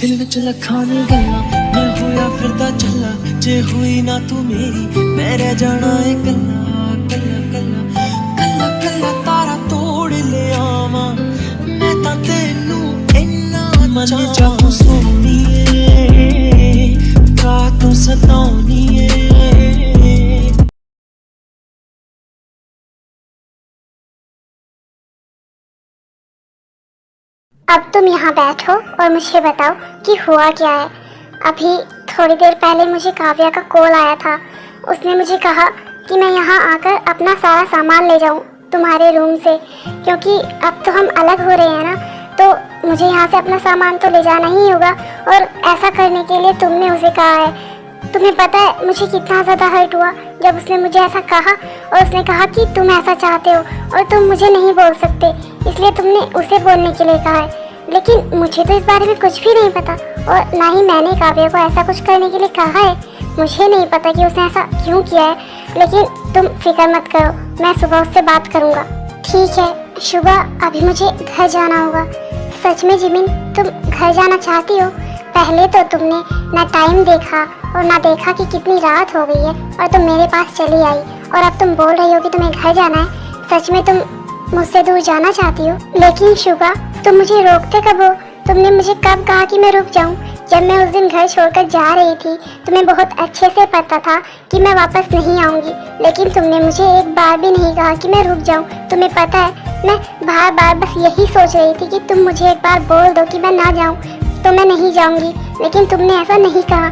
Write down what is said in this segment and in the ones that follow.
दिल विच लखां दी गल्लां मैं होया फिरदा चला जे हुई ना तू मेरी मैं रह जाना है कल्ला कल्ला कल्ला कल्ला कल्ला तारा तोड़ ले आवां मैं तां तैनू इन्ना मन चाहूं सोनीए का तू सताउनीए। अब तुम यहाँ बैठो और मुझे बताओ कि हुआ क्या है। अभी थोड़ी देर पहले मुझे काव्या का कॉल आया था। उसने मुझे कहा कि मैं यहाँ आकर अपना सारा सामान ले जाऊँ तुम्हारे रूम से, क्योंकि अब तो हम अलग हो रहे हैं ना, तो मुझे यहाँ से अपना सामान तो ले जाना ही होगा। और ऐसा करने के लिए तुमने उसे कहा है। तुम्हें पता है मुझे कितना ज़्यादा हर्ट हुआ जब उसने मुझे ऐसा कहा, और उसने कहा कि तुम ऐसा चाहते हो और तुम मुझे नहीं बोल सकते, इसलिए तुमने उसे बोलने के लिए कहा है। लेकिन मुझे तो इस बारे में कुछ भी नहीं पता, और ना ही मैंने काव्या को ऐसा कुछ करने के लिए कहा है। मुझे नहीं पता कि उसने ऐसा क्यों किया है, लेकिन तुम फिक्र मत करो, मैं सुबह उससे बात करूँगा। ठीक है शुभा, अभी मुझे घर जाना होगा। सच में जिमिन, तुम घर जाना चाहती हो? पहले तो तुमने ना टाइम देखा और ना देखा कि कितनी रात हो गई है, और तुम मेरे पास चली आई, और अब तुम बोल रही हो कि तुम्हें घर जाना है। सच में तुम मुझसे दूर जाना चाहती हो? लेकिन शुभा, तुम मुझे रोकते कब हो? तुमने मुझे कब कहा कि मैं रुक जाऊं? जब मैं उस दिन घर छोड़कर जा रही थी तुम्हें बहुत अच्छे से पता था कि मैं वापस नहीं आऊंगी, लेकिन तुमने मुझे एक बार भी नहीं कहा कि मैं रुक जाऊं। तुम्हें पता है मैं बार बार बस यही सोच रही थी कि तुम मुझे एक बार बोल दो कि मैं ना जाऊं तो मैं नहीं जाऊंगी, लेकिन तुमने ऐसा नहीं कहा।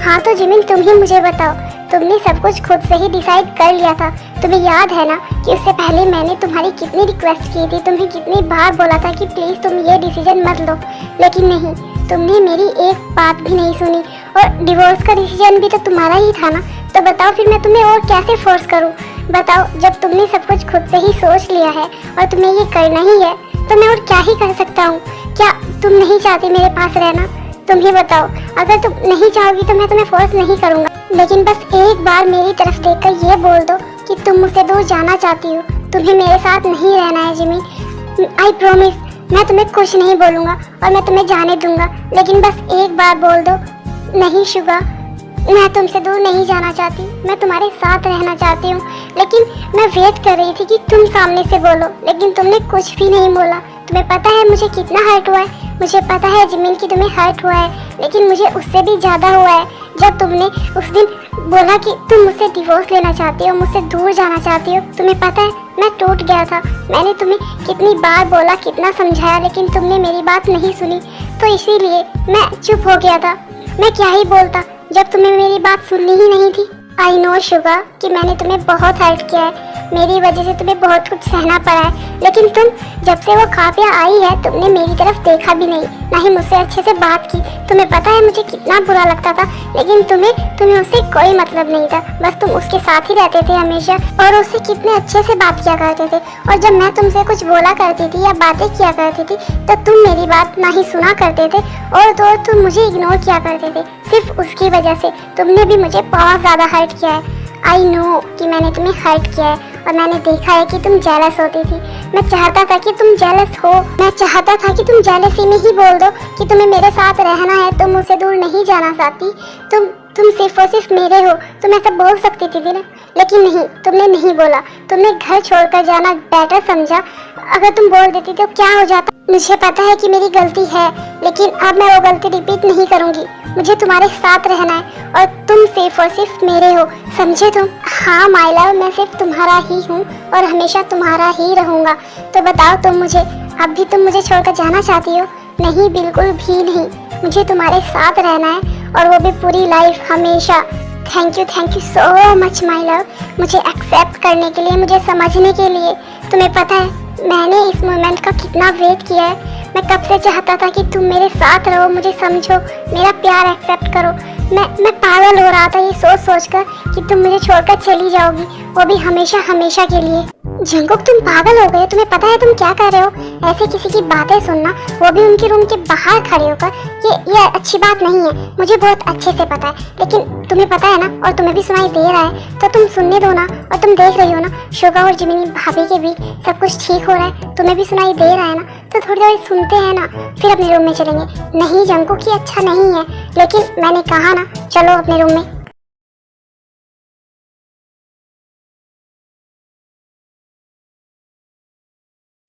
हाँ तो जिमिन, तुम ही मुझे बताओ, तुमने सब कुछ खुद से ही डिसाइड कर लिया था। तुम्हें याद है ना कि उससे पहले मैंने तुम्हारी कितनी रिक्वेस्ट की थी, तुम्हें कितनी बार बोला था कि प्लीज़ तुम ये डिसीजन मत लो, लेकिन नहीं, तुमने मेरी एक बात भी नहीं सुनी। और डिवोर्स का डिसीजन भी तो तुम्हारा ही था ना, तो बताओ फिर मैं तुम्हें और कैसे फोर्स करूँ? बताओ, जब तुमने सब कुछ खुद से ही सोच लिया है और तुम्हें ये करना ही है, तो मैं और क्या ही कर सकता हूँ? क्या तुम नहीं चाहती मेरे पास रहना? तुम ही बताओ, अगर तुम नहीं चाहोगी तो मैं तुम्हें फोर्स नहीं करूँगा, लेकिन बस एक बार मेरी तरफ देखकर ये बोल दो कि तुम मुझसे दूर जाना चाहती हो, तुम्हें मेरे साथ नहीं रहना है। जिमी, आई प्रॉमिस, मैं तुम्हें कुछ नहीं बोलूँगा और मैं तुम्हें जाने दूंगा, लेकिन बस एक बार बोल दो। नहीं शुभा, मैं तुमसे दूर नहीं जाना चाहती, मैं तुम्हारे साथ रहना चाहती हूँ, लेकिन मैं वेट कर रही थी कि तुम सामने से बोलो, लेकिन तुमने कुछ भी नहीं बोला। तुम्हें पता है मुझे कितना हर्ट हुआ है? मुझे पता है जिमिन कि तुम्हें हर्ट हुआ है, लेकिन मुझे उससे भी ज़्यादा हुआ है जब तुमने उस दिन बोला कि तुम मुझसे डिवोर्स लेना चाहती हो, मुझसे दूर जाना चाहती हो। तुम्हें पता है मैं टूट गया था। मैंने तुम्हें कितनी बार बोला, कितना समझाया, लेकिन तुमने मेरी बात नहीं सुनी, तो इसीलिए मैं चुप हो गया था। मैं क्या ही बोलता जब तुम्हें मेरी बात सुननी ही नहीं थी। आई नो शुभा कि मैंने तुम्हें बहुत हर्ट किया है, मेरी वजह से तुम्हें बहुत कुछ सहना पड़ा है, लेकिन तुम जब से वो काव्या आई है तुमने मेरी तरफ देखा भी नहीं, ना ही मुझसे अच्छे से बात की। तुम्हें पता है मुझे कितना बुरा लगता था, लेकिन तुम्हें उससे कोई मतलब नहीं था, बस तुम उसके साथ ही रहते थे हमेशा, और उससे कितने अच्छे से बात किया करते थे। और जब मैं तुमसे कुछ बोला करती थी या बातें किया करती थी तो तुम मेरी बात ना ही सुना करते थे, और तो तुम मुझे इग्नोर किया करते थे। सिर्फ उसकी वजह से तुमने भी मुझे बहुत ज़्यादा हर्ट किया है। आई नो कि मैंने तुम्हें हर्ट किया है, और मैंने देखा है कि तुम जेलस होती थी। मैं चाहता था कि तुम जेलस हो, मैं चाहता था कि तुम जेलसी में ही बोल दो कि तुम्हें मेरे साथ रहना है, तुम मुझसे दूर नहीं जाना चाहती, तुम सिर्फ और सिर्फ मेरे हो, तुम ऐसा बोल सकती थी ना, लेकिन नहीं, तुमने नहीं बोला। तुमने घर छोड़कर जाना बेटर समझा। अगर तुम बोल देती तो क्या हो जाता? मुझे पता है कि मेरी गलती है, लेकिन अब मैं वो गलती रिपीट नहीं करूँगी। मुझे तुम्हारे साथ रहना है, और तुम सिर्फ और सिर्फ मेरे हो, समझे तुम? हाँ माय लव, मैं सिर्फ तुम्हारा ही हूँ और हमेशा तुम्हारा ही रहूँगा। तो बताओ तुम मुझे, अब भी तुम मुझे छोड़कर जाना चाहती हो? नहीं, बिल्कुल भी नहीं, मुझे तुम्हारे साथ रहना है, और वो भी पूरी लाइफ, हमेशा। Thank you so much my love, मुझे एक्सेप्ट करने के लिए, मुझे समझने के लिए। तुम्हें पता है मैंने इस मोमेंट का कितना वेट किया है। मैं कब से चाहता था कि तुम मेरे साथ रहो, मुझे समझो, मेरा प्यार एक्सेप्ट करो। मैं पागल हो रहा था ये सोच कर कि तुम मुझे छोड़कर चली जाओगी, वो भी हमेशा हमेशा के लिए। जंकुक तुम पागल हो गए, तुम्हें पता है तुम क्या कर रहे हो? ऐसे किसी की बातें सुनना, वो भी उनके रूम के बाहर खड़े होकर, ये अच्छी बात नहीं है। मुझे बहुत अच्छे से पता है, लेकिन तुम्हें पता है ना, और तुम्हें भी सुनाई दे रहा है, तो तुम सुनने दो ना। और तुम देख रही हो ना, शुगा और जिमिनी भाभी के बीच सब कुछ ठीक हो रहा है, तुम्हें भी सुनाई दे रहा है ना, तो थोड़ी देर सुनते हैं ना, फिर अपने रूम में चलेंगे। नहीं जंकुक, ये अच्छा नहीं है, लेकिन मैंने कहा ना, चलो अपने रूम में।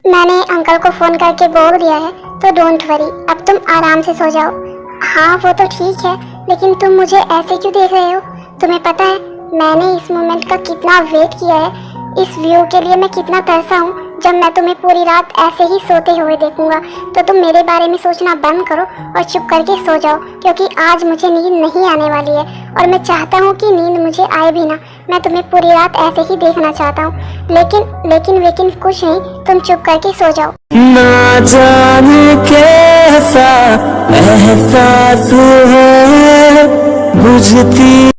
मैंने अंकल को फोन करके बोल दिया है, तो डोंट वरी, अब तुम आराम से सो जाओ। हाँ वो तो ठीक है, लेकिन तुम मुझे ऐसे क्यों देख रहे हो? तुम्हें पता है मैंने इस मोमेंट का कितना वेट किया है, इस व्यू के लिए मैं कितना तरसा हूँ। जब मैं तुम्हें पूरी रात ऐसे ही सोते हुए देखूंगा, तो तुम मेरे बारे में सोचना बंद करो और चुप करके सो जाओ, क्योंकि आज मुझे नींद नहीं आने वाली है, और मैं चाहता हूँ कि नींद मुझे आए भी ना। मैं तुम्हें पूरी रात ऐसे ही देखना चाहता हूँ, लेकिन कुछ नहीं, तुम चुप करके सो जाओ। ना जाने कैसा एहसास है बुझती।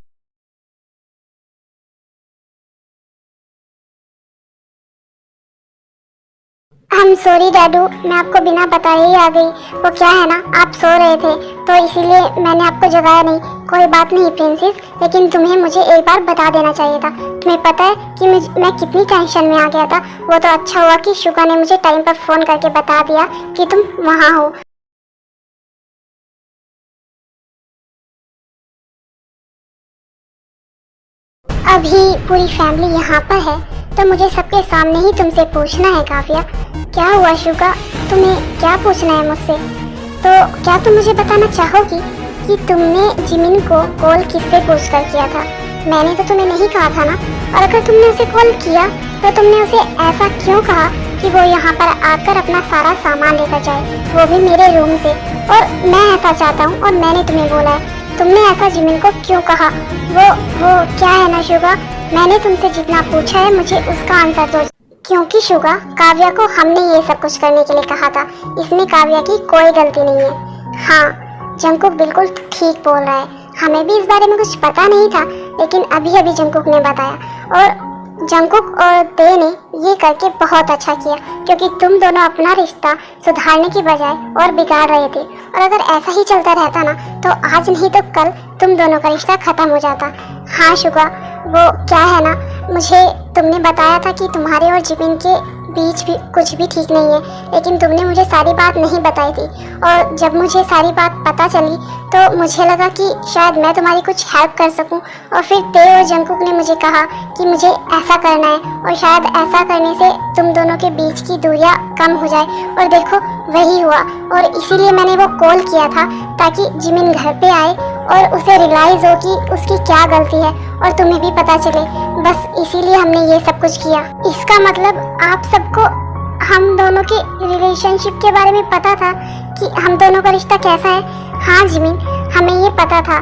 हम सॉरी डैडू, मैं आपको बिना बताए ही आ गई। वो क्या है ना, आप सो रहे थे तो इसीलिए मैंने आपको जगाया नहीं। कोई बात नहीं प्रिंसेस, लेकिन तुम्हें मुझे एक बार बता देना चाहिए था। तुम्हें पता है कि मैं कितनी टेंशन में आ गया था। वो तो अच्छा हुआ कि शुगा ने मुझे टाइम पर फोन करके बता दिया कि तुम वहाँ हो। अभी पूरी फैमिली यहाँ पर है, तो मुझे सबके सामने ही तुमसे पूछना है काव्या। क्या हुआ शुगा, तुम्हें क्या पूछना है मुझसे? तो क्या तुम मुझे बताना चाहोगी कि तुमने जिमिन को कॉल किससे पूछकर किया था? मैंने तो तुम्हें नहीं कहा था ना। और अगर तुमने उसे कॉल किया तो तुमने उसे ऐसा क्यों कहा कि वो यहाँ पर आकर अपना सारा सामान लेकर जाए, वो भी मेरे रूम से? और मैं ऐसा चाहता हूँ और मैंने तुम्हें बोला है, तुमने ऐसा जिमिन को क्यों कहा? वो क्या है ना शुगा, मैंने तुमसे जितना पूछा है मुझे उसका आंसर दो। क्योंकि शुगा, काव्या को हमने ये सब कुछ करने के लिए कहा था, इसमें काव्या की कोई गलती नहीं है। हाँ जंकुक बिल्कुल ठीक बोल रहा है, हमें भी इस बारे में कुछ पता नहीं था, लेकिन अभी अभी जंकुक ने बताया। और जंकुक और ते ने ये करके बहुत अच्छा किया, क्योंकि तुम दोनों अपना रिश्ता सुधारने की बजाय और बिगाड़ रहे थे। और अगर ऐसा ही चलता रहता ना, तो आज नहीं तो कल तुम दोनों का रिश्ता खत्म हो जाता। हाँ शुगा, वो क्या है ना, मुझे तुमने बताया था कि तुम्हारे और जिमिन के बीच भी कुछ भी ठीक नहीं है, लेकिन तुमने मुझे सारी बात नहीं बताई थी। और जब मुझे सारी बात पता चली तो मुझे लगा कि शायद मैं तुम्हारी कुछ हेल्प कर सकूं। और फिर ते और जंकुक ने मुझे कहा कि मुझे ऐसा करना है, और शायद ऐसा करने से तुम दोनों के बीच की दूरियां कम हो जाए। और देखो वही हुआ, और इसीलिए मैंने वो कॉल किया था ताकि जिमिन घर पे आए और उसे रियलाइज हो कि उसकी क्या गलती है, और तुम्हें भी पता चले। बस इसीलिए हमने ये सब कुछ किया। इसका मतलब आप सबको हम दोनों के रिलेशनशिप के बारे में पता था कि हम दोनों का रिश्ता कैसा है? हाँ जिमिन, हमें ये पता था।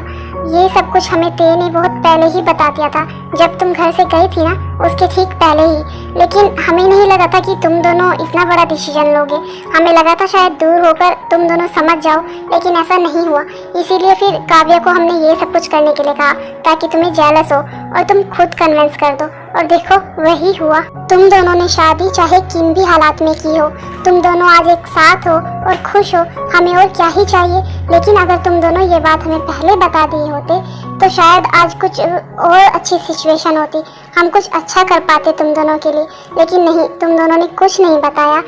ये सब कुछ हमें ते ने बहुत पहले ही बता दिया था, जब तुम घर से गई थी ना, उसके ठीक पहले ही। लेकिन हमें नहीं लगा था कि तुम दोनों इतना बड़ा डिसीजन लोगे। हमें लगा था शायद दूर होकर तुम दोनों समझ जाओ, लेकिन ऐसा नहीं हुआ। इसीलिए फिर काव्या को हमने ये सब कुछ करने के लिए कहा, ताकि तुम्हें जेलस हो और तुम खुद कन्विंस कर दो। और देखो वही हुआ। तुम दोनों ने शादी चाहे किन भी हालात में की हो, तुम दोनों आज एक साथ हो और खुश हो। हमें और क्या ही चाहिए? लेकिन अगर तुम दोनों ये बात हमें पहले बता दिए होते, तो शायद आज कुछ और अच्छी सिचुएशन होती, हम कुछ अच्छा कर पाते तुम दोनों के लिए। लेकिन नहीं, तुम दोनों ने कुछ नहीं बताया।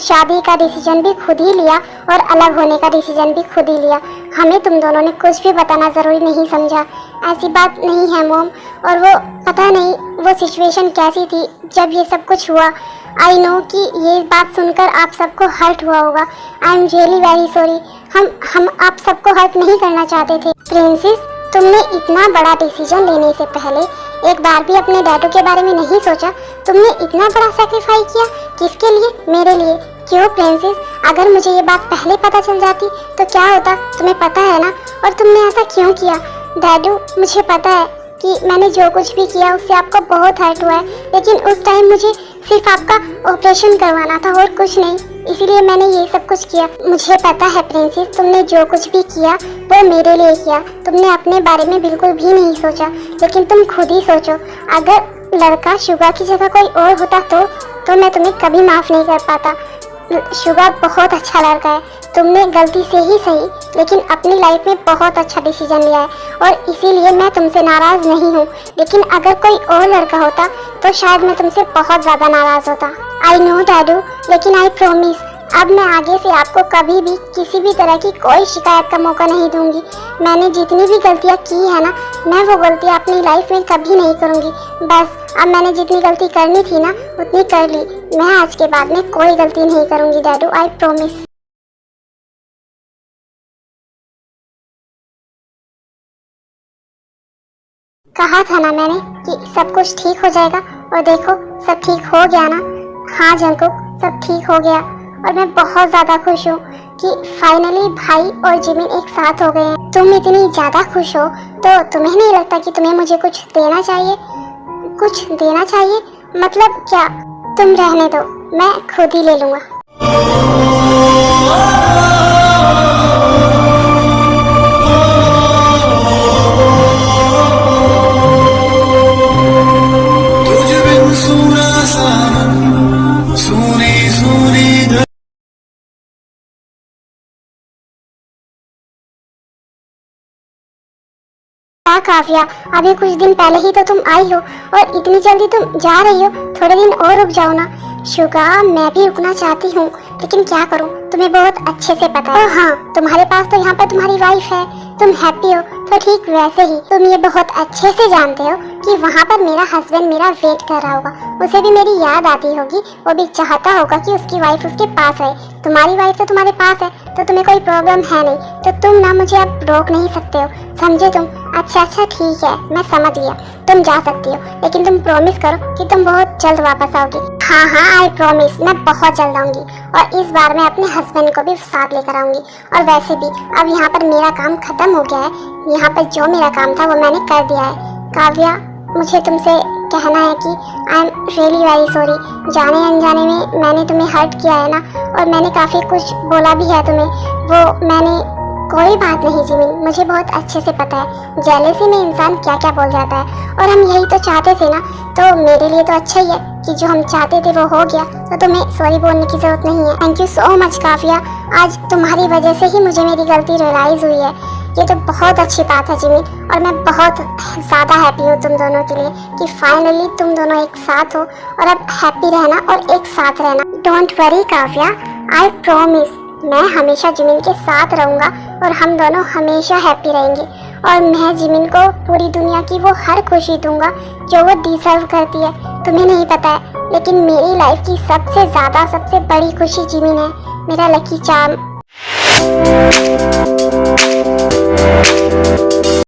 शादी का डिसीजन भी खुद ही लिया और अलग होने का डिसीजन भी खुद ही लिया। हमें तुम दोनों ने कुछ भी बताना ज़रूरी नहीं समझा। ऐसी बात नहीं है मोम। और वो पता नहीं वो सिचुएशन कैसी थी जब ये सब कुछ हुआ। आई नो कि ये बात सुनकर आप सबको हर्ट हुआ होगा। I am really very sorry. हम आप सबको हर्ट नहीं करना चाहते थे। प्रिंसेस, तुमने इतना बड़ा डिसीजन लेने से पहले एक बार भी अपने डैडू के बारे में नहीं सोचा? तुमने इतना बड़ा सेक्रीफाइस किया, किसके लिए? मेरे लिए। क्यों प्रिंसेस? अगर मुझे ये बात पहले पता चल जाती तो क्या होता, तुम्हें पता है ना? और तुमने ऐसा क्यों किया? डैडू, मुझे पता है कि मैंने जो कुछ भी किया उससे आपको बहुत हर्ट हुआ है, लेकिन उस टाइम मुझे सिर्फ आपका ऑपरेशन करवाना था और कुछ नहीं, इसीलिए मैंने ये सब कुछ किया। मुझे पता है प्रिंसेस, तुमने जो कुछ भी किया वो मेरे लिए किया। तुमने अपने बारे में बिल्कुल भी नहीं सोचा, लेकिन तुम खुद ही सोचो। अगर लड़का शुगा की जगह कोई और होता तो मैं तुम्हें कभी माफ़ नहीं कर पाता। शुगा बहुत अच्छा लड़का है, तुमने गलती से ही सही लेकिन अपनी लाइफ में बहुत अच्छा डिसीजन लिया है और इसीलिए मैं तुमसे नाराज़ नहीं हूँ। लेकिन अगर कोई और लड़का होता तो शायद मैं तुमसे बहुत ज़्यादा नाराज़ होता। आई नो डैडू, लेकिन आई प्रॉमिस अब मैं आगे से आपको कभी भी किसी भी तरह की कोई शिकायत का मौका नहीं दूंगी। मैंने जितनी भी गलतियाँ की है ना, मैं वो गलतियाँ अपनी लाइफ में कभी नहीं करूँगी। बस अब मैंने जितनी गलती करनी थी ना उतनी कर ली। मैं आज के बाद में कोई गलती नहीं करूँगी डैडू, आई प्रॉमिस। कहा था ना मैंने कि सब कुछ ठीक हो जाएगा और देखो सब ठीक हो गया ना। हाँ जंकुक, सब ठीक हो गया और मैं बहुत ज़्यादा खुश हूँ कि फाइनली भाई और जिमिन एक साथ हो गए हैं। तुम इतनी ज़्यादा खुश हो तो तुम्हें नहीं लगता कि तुम्हें मुझे कुछ देना चाहिए? कुछ देना चाहिए मतलब क्या? तुम रहने दो, मैं खुद ही ले लूँगा। तुझ बिन सूना सा सूनी सूनी क्या काव्या, अभी कुछ दिन पहले ही तो तुम आई हो और इतनी जल्दी तुम जा रही हो? थोड़े दिन और रुक जाओ ना। शुगा, मैं भी रुकना चाहती हूँ लेकिन क्या करूँ, तुम्हें बहुत अच्छे से पता है। हाँ, तुम्हारे पास तो यहाँ पर तुम्हारी वाइफ है, तुम हैप्पी हो तो ठीक वैसे ही तुम ये बहुत अच्छे से जानते हो कि वहाँ पर मेरा हस्बैंड मेरा वेट कर रहा होगा। उसे भी मेरी याद आती होगी, वो भी चाहता होगा कि उसकी वाइफ उसके पास रहे। तुम्हारी वाइफ तो तुम्हारे पास है तो तुम्हें कोई प्रॉब्लम है नहीं, तो तुम ना मुझे अब रोक नहीं सकते हो, समझे तुम? अच्छा ठीक है, मैं समझ गया, तुम जा सकती हो लेकिन तुम प्रॉमिस करो कि तुम बहुत जल्द वापस आओगी। हाँ आई प्रॉमिस, मैं बहुत जल्द आऊंगी और इस बार मैं अपने हस्बैंड को भी साथ लेकर आऊंगी। और वैसे भी अब यहाँ पर मेरा काम खत्म हो गया है, यहाँ पर जो मेरा काम था वो मैंने कर दिया है। काव्या, मुझे तुमसे कहना है कि I am really very sorry. जाने अनजाने में मैंने तुम्हें हर्ट किया है ना, और मैंने काफ़ी कुछ बोला भी है तुम्हें, वो मैंने कोई बात नहीं जिमिन, मुझे बहुत अच्छे से पता है जेलसी में इंसान क्या क्या बोल जाता है और हम यही तो चाहते थे ना, तो मेरे लिए तो अच्छा ही है कि जो हम चाहते थे वो हो गया, तो तुम्हें सॉरी बोलने की ज़रूरत नहीं है। Thank you so much Kavya, आज तुम्हारी वजह से ही मुझे मेरी गलती रियलाइज़ हुई है, ये तो बहुत अच्छी बात है जिमिन। और मैं बहुत ज़्यादा हैप्पी हूँ तुम दोनों के लिए कि फाइनली तुम दोनों एक साथ हो और अब हैप्पी रहना और एक साथ रहना। Don't worry Kavya, I promise मैं हमेशा जिमिन के साथ रहूँगा और हम दोनों हमेशा हैप्पी रहेंगे और मैं जिमिन को पूरी दुनिया की वो हर खुशी दूंगा जो वो डिजर्व करती है। तुम्हें नहीं पता है लेकिन मेरी लाइफ की सबसे ज़्यादा सबसे बड़ी खुशी जिमिन है, मेरा लकी चार्म।